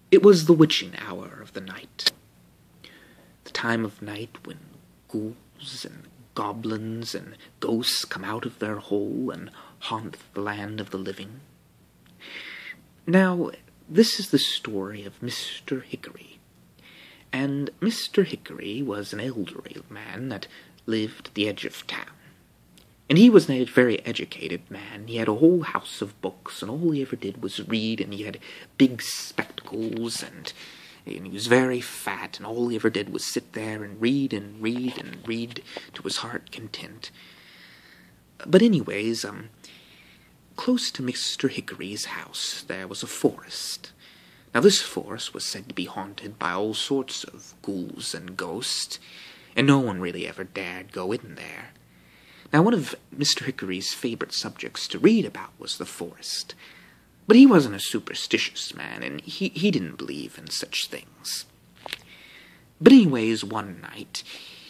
It was the witching hour of the night, the time of night when ghouls and goblins and ghosts come out of their hole and haunt the land of the living. Now, this is the story of Mr. Hickory. And Mr. Hickory was an elderly man that lived at the edge of town. And he was a very educated man. He had a whole house of books, and all he ever did was read, and he had big spectacles, and he was very fat, and all he ever did was sit there and read and read and read to his heart content. But anyways, close to Mr. Hickory's house there was a forest. Now this forest was said to be haunted by all sorts of ghouls and ghosts, and no one really ever dared go in there. Now, one of Mr. Hickory's favorite subjects to read about was the forest. But he wasn't a superstitious man, and he didn't believe in such things. But anyways, one night,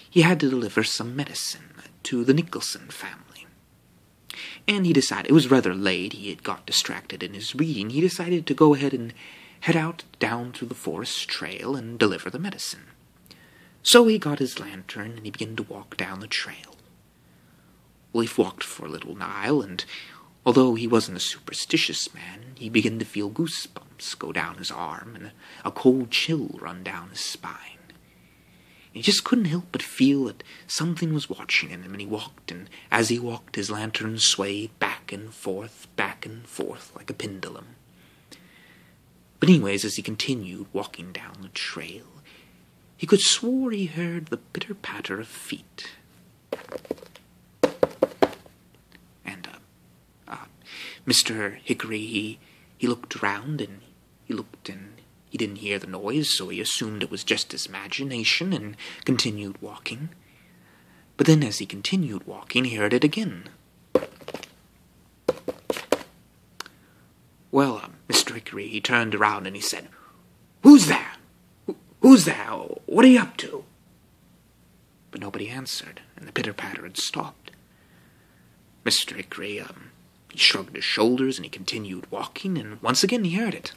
he had to deliver some medicine to the Nicholson family. And he decided, it was rather late, he had got distracted in his reading, he decided to go ahead and head out down through the forest trail and deliver the medicine. So he got his lantern, and he began to walk down the trail. Well, he walked for a little while, and although he wasn't a superstitious man, he began to feel goosebumps go down his arm, and a cold chill run down his spine. He just couldn't help but feel that something was watching him, and he walked, and as he walked, his lantern swayed back and forth, like a pendulum. But anyways, as he continued walking down the trail, he could swore he heard the pitter-patter of feet. Mr. Hickory, he looked around, and he didn't hear the noise, so he assumed it was just his imagination, and continued walking. But then as he continued walking, he heard it again. Well, Mr. Hickory, he turned around and he said, "Who's there? Who's there? What are you up to?" But nobody answered, and the pitter-patter had stopped. Mr. Hickory, he shrugged his shoulders and he continued walking, and once again he heard it.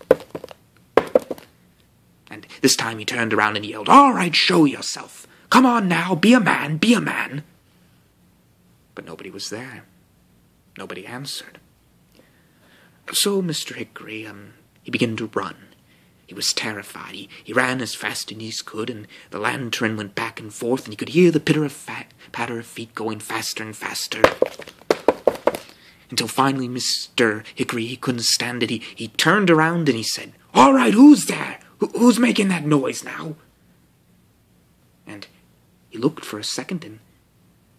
And this time he turned around and yelled, "All right, show yourself. Come on now, be a man, be a man." But nobody was there. Nobody answered. So Mr. Hickory, he began to run. He was terrified. He ran as fast as he could, and the lantern went back and forth, and he could hear the patter of feet going faster and faster. Until finally Mr. Hickory, he couldn't stand it. He turned around and he said, "All right, who's there? Who's making that noise now?" And he looked for a second, and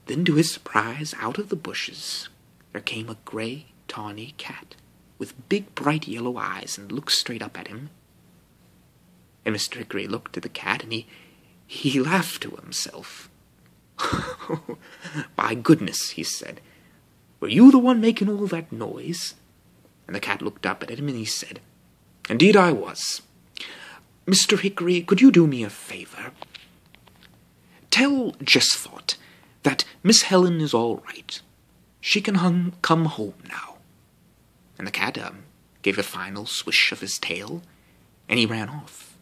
then to his surprise, out of the bushes, there came a gray, tawny cat with big, bright yellow eyes, and looked straight up at him. And Mr. Hickory looked at the cat, and he laughed to himself. "My goodness," he said. "Were you the one making all that noise?" And the cat looked up at him and he said, "Indeed I was. Mr. Hickory, could you do me a favor? Tell Jesphot that Miss Helen is all right. She can come home now." And the cat gave a final swish of his tail, and he ran off.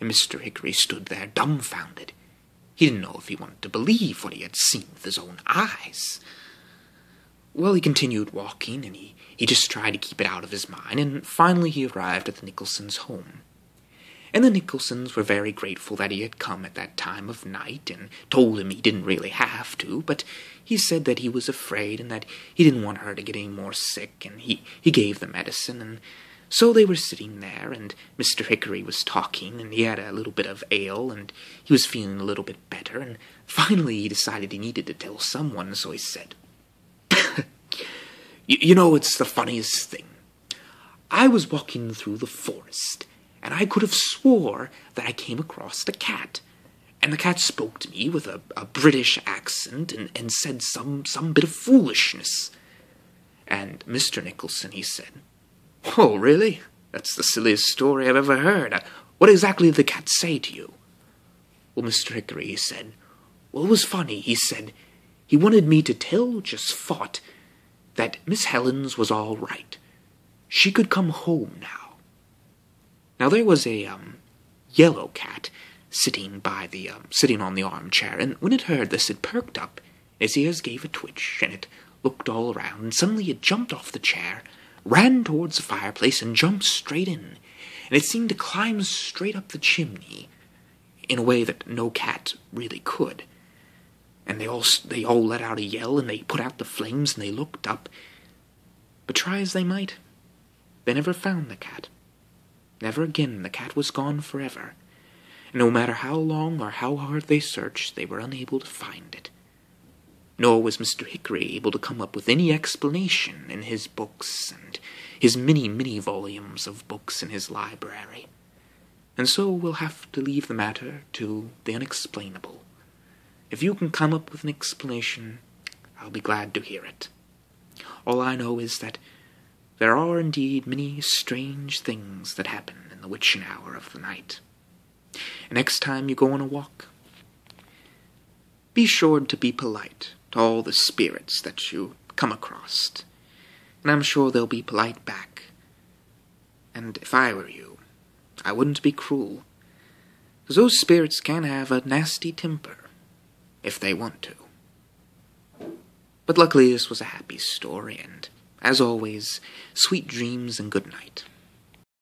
And Mr. Hickory stood there dumbfounded. He didn't know if he wanted to believe what he had seen with his own eyes. Well, he continued walking, and he just tried to keep it out of his mind, and finally he arrived at the Nicholsons' home. And the Nicholsons were very grateful that he had come at that time of night, and told him he didn't really have to, but he said that he was afraid, and that he didn't want her to get any more sick, and he gave the medicine, and so they were sitting there, and Mr. Hickory was talking, and he had a little bit of ale, and he was feeling a little bit better, and finally he decided he needed to tell someone, so he said, You know, it's the funniest thing. I was walking through the forest, and I could have swore that I came across the cat. And the cat spoke to me with a British accent and said some bit of foolishness. And Mr. Nicholson, he said, "Oh, really? That's the silliest story I've ever heard. What exactly did the cat say to you?" Well, Mr. Hickory, he said, "Well, it was funny. He said he wanted me to tell Jesphot that Miss Helen's was all right. She could come home now." Now there was a yellow cat sitting on the armchair, and when it heard this, it perked up, its ears gave a twitch, and it looked all around, and suddenly it jumped off the chair, ran towards the fireplace, and jumped straight in, and it seemed to climb straight up the chimney, in a way that no cat really could. And they all let out a yell, and they put out the flames, and they looked up, but try as they might, they never found the cat. Never again. The cat was gone forever. No matter how long or how hard they searched, they were unable to find it. Nor was Mr. Hickory able to come up with any explanation in his books and his many volumes of books in his library. And so we'll have to leave the matter to the unexplainable. If you can come up with an explanation, I'll be glad to hear it. All I know is that there are indeed many strange things that happen in the witching hour of the night. And next time you go on a walk, be sure to be polite to all the spirits that you come across, and I'm sure they'll be polite back. And if I were you, I wouldn't be cruel, because those spirits can have a nasty temper, if they want to. But luckily this was a happy story, and as always, sweet dreams and good night.